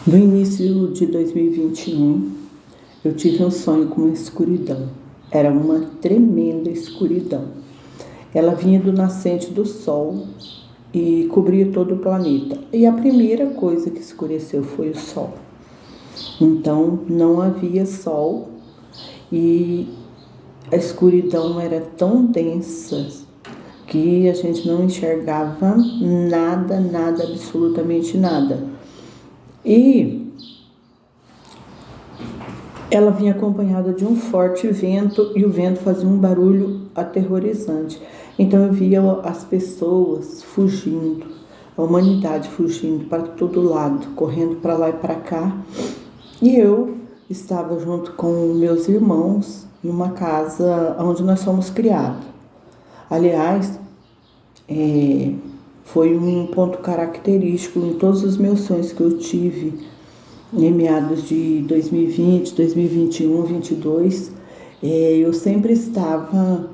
No início de 2021, eu tive um sonho com uma escuridão. Era uma tremenda escuridão. Ela vinha do nascente do sol e cobria todo o planeta. E a primeira coisa que escureceu foi o sol. Então não havia sol e a escuridão era tão densa que a gente não enxergava nada, absolutamente nada. E ela vinha acompanhada de um forte vento e o vento fazia um barulho aterrorizante. Então eu via as pessoas fugindo, a humanidade fugindo para todo lado, correndo para lá e para cá. E eu estava junto com meus irmãos numa casa onde nós fomos criados. Aliás, foi um ponto característico em todos os meus sonhos que eu tive em meados de 2020, 2021, 2022. Eu sempre estava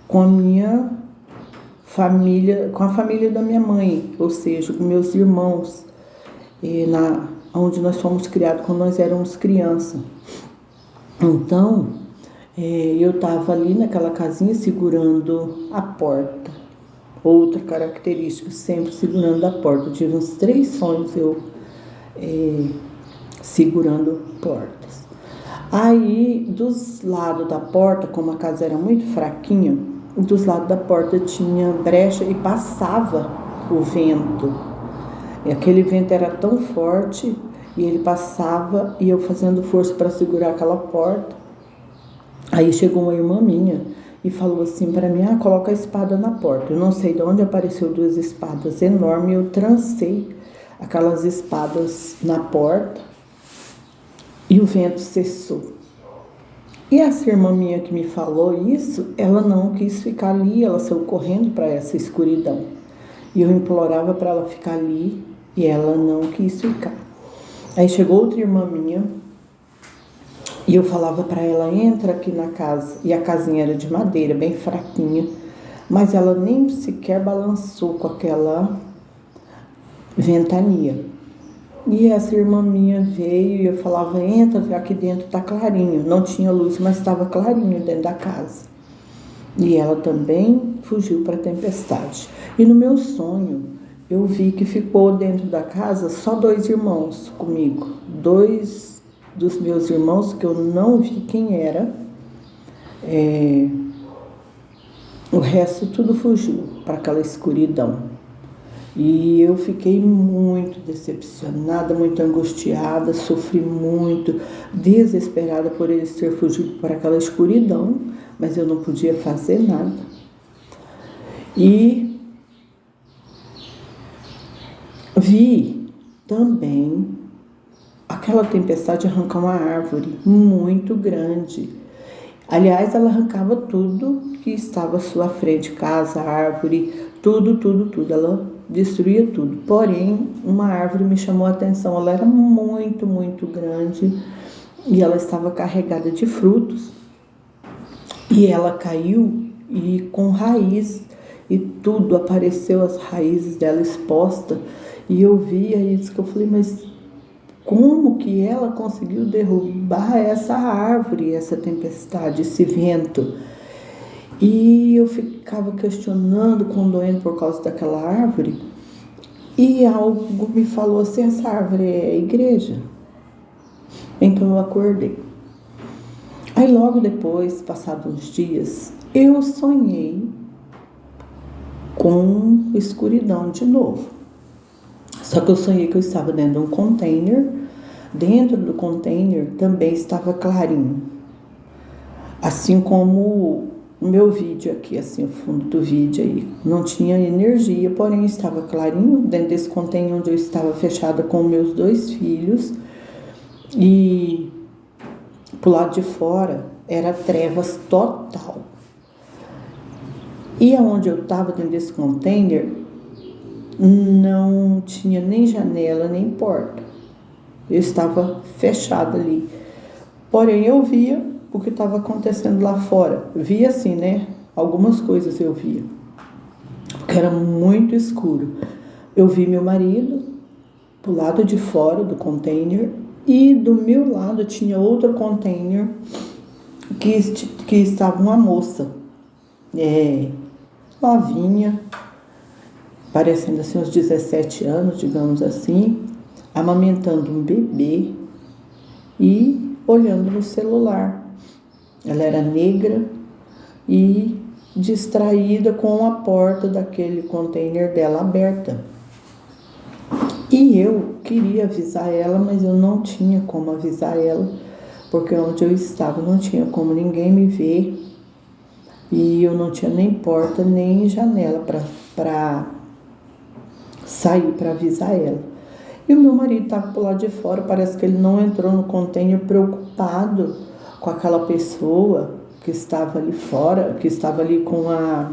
com a minha família, com a família da minha mãe, ou seja, com meus irmãos, onde nós fomos criados quando nós éramos crianças. Então, eu estava ali naquela casinha segurando a porta. Outra característica, sempre segurando a porta. Eu tive uns 3 sonhos segurando portas. Aí, dos lados da porta, como a casa era muito fraquinha, dos lados da porta tinha brecha e passava o vento. E aquele vento era tão forte e ele passava e eu fazendo força para segurar aquela porta. Aí chegou uma irmã minha e falou assim para mim, coloca a espada na porta. Eu não sei de onde apareceu 2 espadas enormes, eu trancei aquelas espadas na porta e o vento cessou. E essa irmã minha que me falou isso, ela não quis ficar ali, ela saiu correndo para essa escuridão. E eu implorava para ela ficar ali e ela não quis ficar. Aí chegou outra irmã minha e eu falava para ela, entra aqui na casa. E a casinha era de madeira, bem fraquinha, mas ela nem sequer balançou com aquela ventania. E essa irmã minha veio e eu falava, entra, aqui dentro tá clarinho. Não tinha luz, mas estava clarinho dentro da casa. E ela também fugiu para a tempestade. E no meu sonho, eu vi que ficou dentro da casa só 2 irmãos comigo. 2 dos meus irmãos, que eu não vi quem era. O resto tudo fugiu para aquela escuridão. E eu fiquei muito decepcionada, muito angustiada, sofri muito, desesperada por eles terem fugido para aquela escuridão, mas eu não podia fazer nada. E vi também aquela tempestade arrancar uma árvore muito grande. Aliás, ela arrancava tudo que estava à sua frente, casa, árvore, tudo. Ela destruía tudo. Porém, uma árvore me chamou a atenção. Ela era muito, muito grande e ela estava carregada de frutos. E ela caiu e com raiz e tudo, apareceu as raízes dela expostas. E eu via isso que eu falei, mas como que ela conseguiu derrubar essa árvore, essa tempestade, esse vento? E eu ficava questionando, condoendo por causa daquela árvore. E algo me falou assim, essa árvore é a igreja. Então eu acordei. Aí logo depois, passados uns dias, eu sonhei com escuridão de novo. Só que eu sonhei que eu estava dentro de um container. Dentro do container também estava clarinho. Assim como o meu vídeo aqui, assim, o fundo do vídeo aí. Não tinha energia, porém estava clarinho. Dentro desse container onde eu estava fechada com meus 2 filhos. E pro lado de fora era trevas total. E aonde eu estava dentro desse container não tinha nem janela, nem porta. Eu estava fechada ali. Porém, eu via o que estava acontecendo lá fora. Via assim, né? Algumas coisas eu via. Porque era muito escuro. Eu vi meu marido pro lado de fora do container, e do meu lado tinha outro container que estava uma moça, novinha, parecendo assim uns 17 anos, digamos assim, amamentando um bebê e olhando no celular. Ela era negra e distraída com a porta daquele container dela aberta. E eu queria avisar ela, mas eu não tinha como avisar ela, porque onde eu estava não tinha como ninguém me ver e eu não tinha nem porta nem janela para sair para avisar ela. E o meu marido estava por lá de fora, parece que ele não entrou no container preocupado com aquela pessoa que estava ali fora, que estava ali com a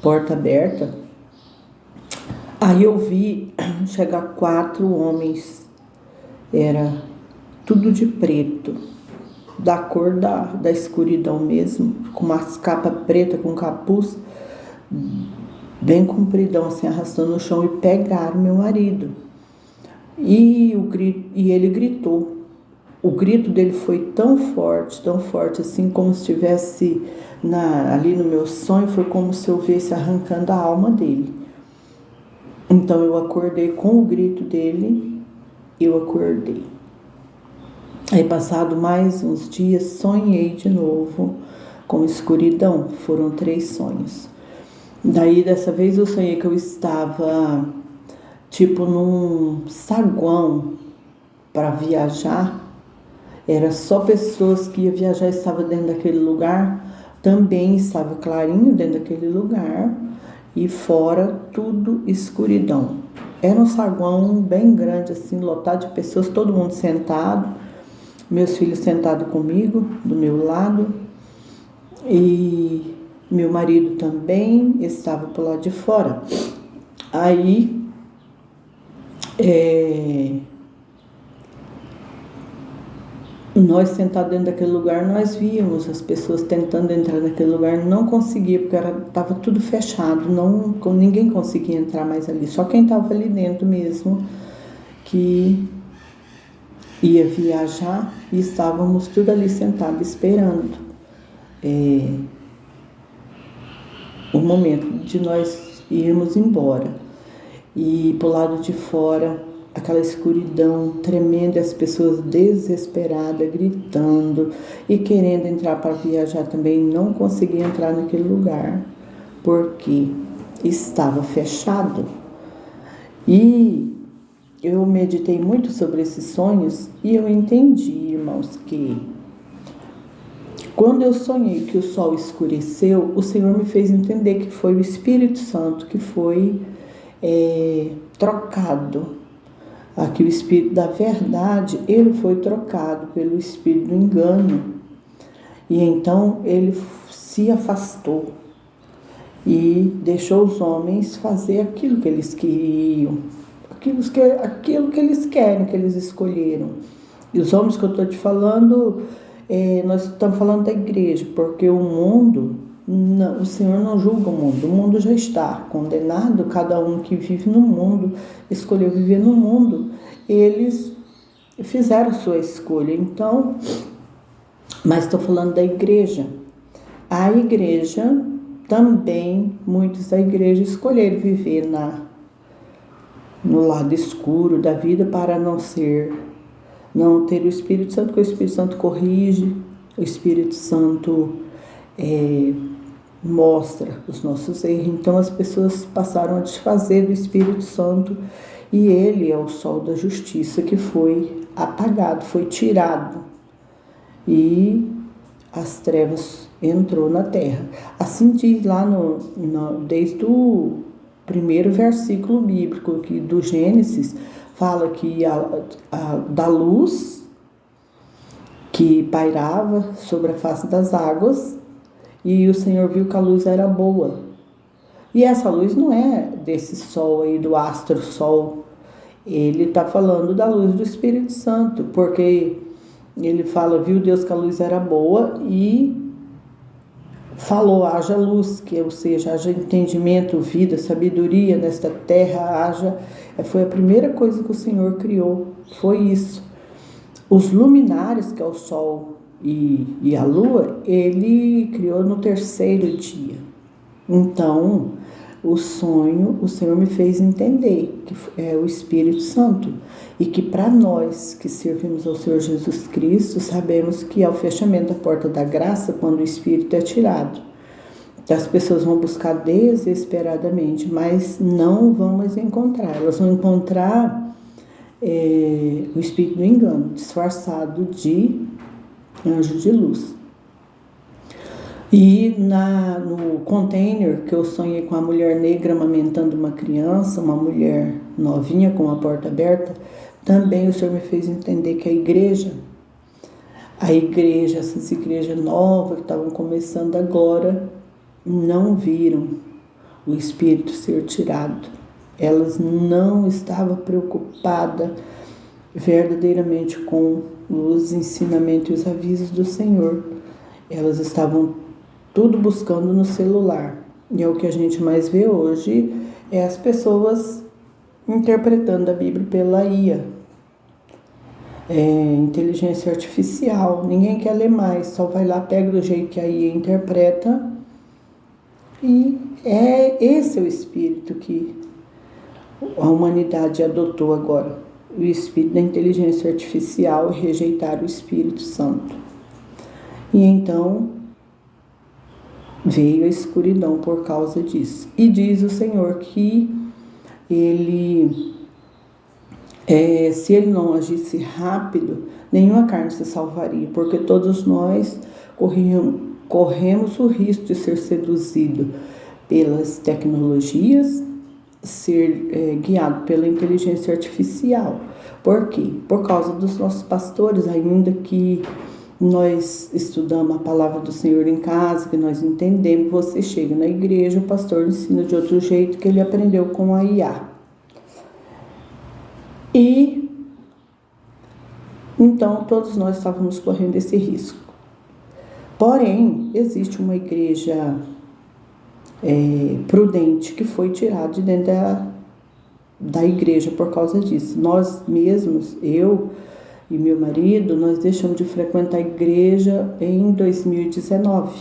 porta aberta. Aí eu vi chegar 4 homens, era tudo de preto, da cor da escuridão mesmo, com umas capas pretas, com capuz, bem compridão, assim, arrastando no chão, e pegaram meu marido. E ele gritou. O grito dele foi tão forte, assim, como se estivesse ali no meu sonho, foi como se eu visse arrancando a alma dele. Então eu acordei com o grito dele, eu acordei. Aí, passado mais uns dias, sonhei de novo com escuridão. Foram 3 sonhos. Daí, dessa vez, eu sonhei que eu estava, tipo, num saguão para viajar. Era só pessoas que iam viajar, estavam dentro daquele lugar. Também estava clarinho dentro daquele lugar. E fora, tudo escuridão. Era um saguão bem grande, assim, lotado de pessoas, todo mundo sentado. Meus filhos sentados comigo, do meu lado. E meu marido também estava por lá de fora. Aí, nós sentados dentro daquele lugar, nós víamos as pessoas tentando entrar naquele lugar, não conseguia, porque estava tudo fechado, ninguém conseguia entrar mais ali, só quem estava ali dentro mesmo, que ia viajar, e estávamos tudo ali sentados esperando o momento de nós irmos embora. E pro lado de fora, aquela escuridão tremenda, as pessoas desesperadas, gritando e querendo entrar para viajar também, não conseguiam entrar naquele lugar, porque estava fechado. E eu meditei muito sobre esses sonhos e eu entendi, irmãos, que quando eu sonhei que o sol escureceu, o Senhor me fez entender que foi o Espírito Santo que foi trocado. Aqui o Espírito da verdade, ele foi trocado pelo Espírito do engano. E então ele se afastou e deixou os homens fazer aquilo que eles queriam, aquilo que eles querem, que eles escolheram. E os homens que eu estou te falando, nós estamos falando da igreja, porque o mundo, não, o Senhor não julga o mundo já está condenado, cada um que vive no mundo, escolheu viver no mundo, eles fizeram sua escolha. Então, mas estou falando da igreja. A igreja também, muitos da igreja escolheram viver no lado escuro da vida para não ter o Espírito Santo, porque o Espírito Santo corrige, o Espírito Santo mostra os nossos erros. Então as pessoas passaram a desfazer do Espírito Santo, e ele é o sol da justiça que foi apagado, foi tirado, e as trevas entrou na terra. Assim diz lá desde o primeiro versículo bíblico que do Gênesis, fala que da luz que pairava sobre a face das águas, e o Senhor viu que a luz era boa. E essa luz não é desse sol aí, do astro-sol. Ele está falando da luz do Espírito Santo, porque ele fala, viu Deus que a luz era boa, e falou: haja luz, que, ou seja, haja entendimento, vida, sabedoria nesta terra, foi a primeira coisa que o Senhor criou, foi isso. Os luminares, que é o sol e a lua, ele criou no terceiro dia. Então, o sonho, o Senhor me fez entender que é o Espírito Santo e que para nós que servimos ao Senhor Jesus Cristo, sabemos que ao fechamento da porta da graça, quando o Espírito é tirado, as pessoas vão buscar desesperadamente, mas não vão mais encontrar. Elas vão encontrar o espírito do engano, disfarçado de anjo de luz. E no container que eu sonhei com a mulher negra amamentando uma criança, uma mulher novinha com a porta aberta, também o Senhor me fez entender que essas igrejas novas que estavam começando agora, não viram o espírito ser tirado. Elas não estavam preocupadas verdadeiramente com os ensinamentos e os avisos do Senhor. Elas estavam tudo buscando no celular. E é o que a gente mais vê hoje, é as pessoas interpretando a Bíblia pela IA. Inteligência artificial. Ninguém quer ler mais, só vai lá, pega do jeito que a IA interpreta. E esse é o espírito que a humanidade adotou agora. O espírito da inteligência artificial, e rejeitar o Espírito Santo. E então veio a escuridão por causa disso. E diz o Senhor que se ele não agisse rápido, nenhuma carne se salvaria, porque todos nós corremos o risco de ser seduzido pelas tecnologias, ser guiado pela inteligência artificial. Por quê? Por causa dos nossos pastores, ainda que nós estudamos a palavra do Senhor em casa, que nós entendemos, você chega na igreja, o pastor ensina de outro jeito que ele aprendeu com a IA. E então todos nós estávamos correndo esse risco. Porém, existe uma igreja prudente que foi tirada de dentro da igreja por causa disso. Nós mesmos, eu e meu marido, nós deixamos de frequentar a igreja em 2019.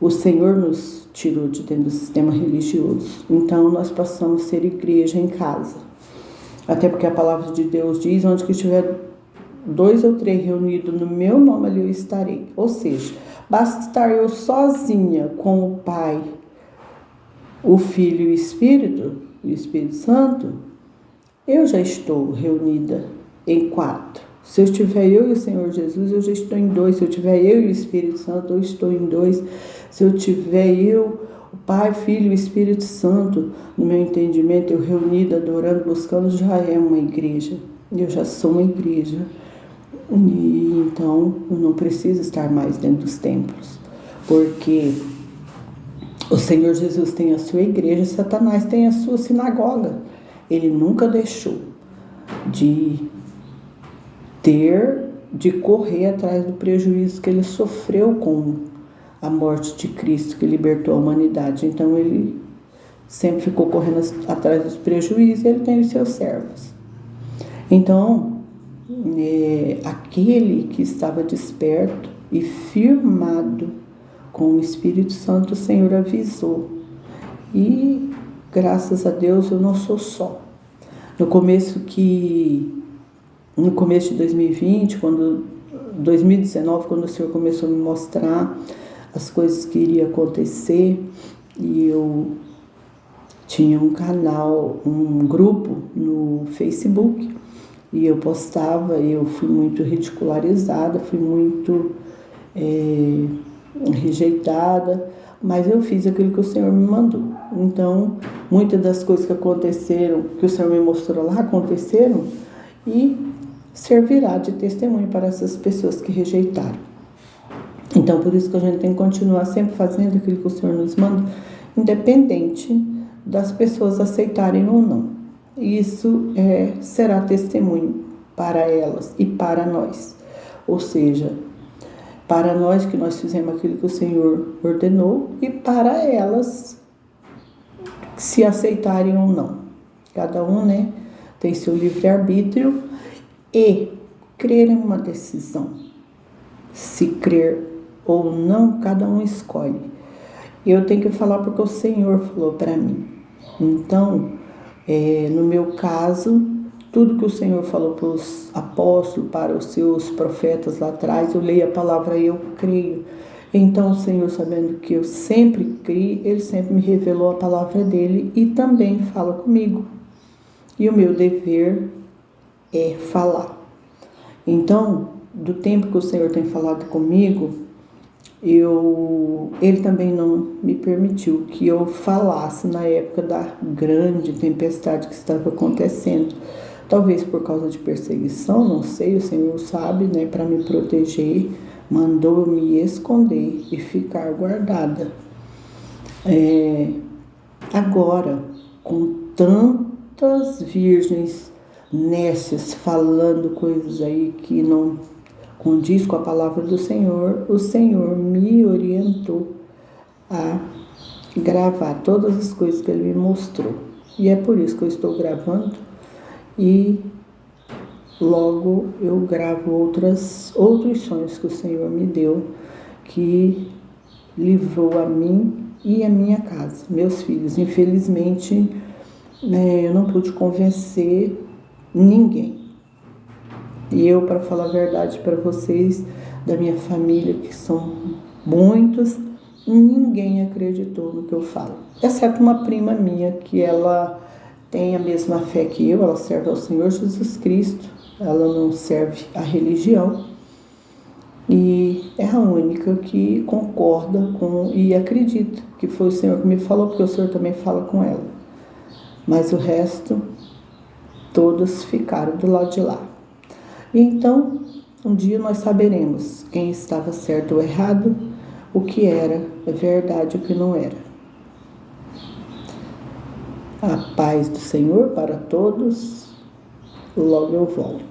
O Senhor nos tirou de dentro do sistema religioso. Então, nós passamos a ser igreja em casa. Até porque a palavra de Deus diz: onde que estiver 2 ou 3 reunidos no meu nome, ali eu estarei. Ou seja, basta estar eu sozinha com o Pai, o Filho e o Espírito Santo, eu já estou reunida em 4. Se eu estiver eu e o Senhor Jesus, eu já estou em 2. Se eu tiver eu e o Espírito Santo, eu estou em 2. Se eu tiver eu, o Pai, Filho e o Espírito Santo, no meu entendimento, eu reunida, adorando, buscando, já é uma igreja. Eu já sou uma igreja. E então, eu não preciso estar mais dentro dos templos, porque o Senhor Jesus tem a sua igreja, Satanás tem a sua sinagoga. Ele nunca deixou de correr atrás do prejuízo que ele sofreu com a morte de Cristo, que libertou a humanidade. Então, ele sempre ficou correndo atrás dos prejuízos, e ele tem os seus servos. Então, aquele que estava desperto e firmado com o Espírito Santo, o Senhor avisou. E, graças a Deus, eu não sou só. No começo de 2020, 2019, quando o Senhor começou a me mostrar as coisas que iriam acontecer, e eu tinha um canal, um grupo no Facebook, e eu postava, eu fui muito ridicularizada, fui muito rejeitada, mas eu fiz aquilo que o Senhor me mandou. Então, muitas das coisas que aconteceram, que o Senhor me mostrou lá, aconteceram, e servirá de testemunho para essas pessoas que rejeitaram. Então, por isso que a gente tem que continuar sempre fazendo aquilo que o Senhor nos manda, independente das pessoas aceitarem ou não. Isso será testemunho para elas e para nós. Ou seja, para nós que nós fizemos aquilo que o Senhor ordenou e para elas se aceitarem ou não. Cada um, né, tem seu livre-arbítrio e crer é uma decisão. Se crer ou não, cada um escolhe. Eu tenho que falar porque o Senhor falou para mim. Então, no meu caso, tudo que o Senhor falou para os apóstolos, para os seus profetas lá atrás, eu leio a palavra e eu creio. Então, o Senhor, sabendo que eu sempre criei, Ele sempre me revelou a palavra dEle e também fala comigo. E o meu dever é falar. Então, do tempo que o Senhor tem falado comigo, Ele também não me permitiu que eu falasse na época da grande tempestade que estava acontecendo. Talvez por causa de perseguição, não sei, o Senhor sabe, né, para me proteger, mandou eu me esconder e ficar guardada. Agora, com tantas virgens nécias falando coisas aí que não condiz com a palavra do Senhor, o Senhor me orientou a gravar todas as coisas que Ele me mostrou. E é por isso que eu estou gravando e logo eu gravo outros sonhos que o Senhor me deu, que livrou a mim e a minha casa, meus filhos. Infelizmente, eu não pude convencer ninguém. E eu, para falar a verdade para vocês, da minha família, que são muitos, ninguém acreditou no que eu falo. Exceto uma prima minha, que ela tem a mesma fé que eu, ela serve ao Senhor Jesus Cristo, ela não serve a religião. E é a única que concorda com e acredita que foi o Senhor que me falou, porque o Senhor também fala com ela. Mas o resto, todos ficaram do lado de lá. Então, um dia nós saberemos quem estava certo ou errado, o que era verdade e o que não era. A paz do Senhor para todos. Logo eu volto.